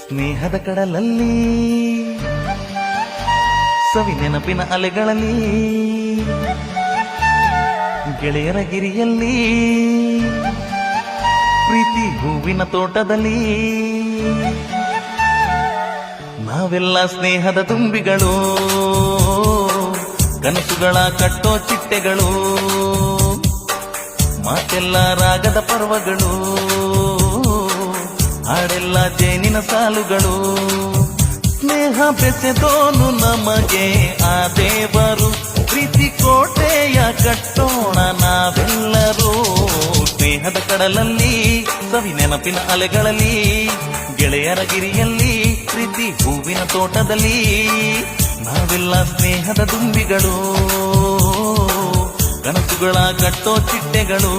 ಸ್ನೇಹದ ಕಡಲಲ್ಲಿ ಸವಿ ನೆನಪಿನ ಅಲೆಗಳಲ್ಲಿ ಗೆಳೆಯರ ಗಿರಿಯಲ್ಲಿ ಪ್ರೀತಿ ಹೂವಿನ ತೋಟದಲ್ಲಿ ನಾವೆಲ್ಲ ಸ್ನೇಹದ ತುಂಬಿಗಳು, ಕನಸುಗಳ ಕಟ್ಟೋ ಚಿಟ್ಟೆಗಳು, ಮಾತೆಲ್ಲ ರಾಗದ ಪರ್ವಗಳು, ಹಾಡೆಲ್ಲ ಜೇನಿನ ಸಾಲುಗಳು. ಸ್ನೇಹ ಬೆಸೆದೋನು ನಮಗೆ ಆ ದೇವರು, ಪ್ರೀತಿ ಕೋಟೆಯ ಕಟ್ಟೋಣ ನಾವೆಲ್ಲರೂ. ಸ್ನೇಹದ ಕಡಲಲ್ಲಿ ಸವಿ ನೆನಪಿನ ಅಲೆಗಳಲ್ಲಿ ಗೆಳೆಯರ ಗಿರಿಯಲ್ಲಿ ಪ್ರೀತಿ ಹೂವಿನ ತೋಟದಲ್ಲಿ ನಾವೆಲ್ಲ ಸ್ನೇಹದ ದುಂಬಿಗಳು, ಕನಸುಗಳ ಕಟ್ಟೋ ಚಿಟ್ಟೆಗಳು.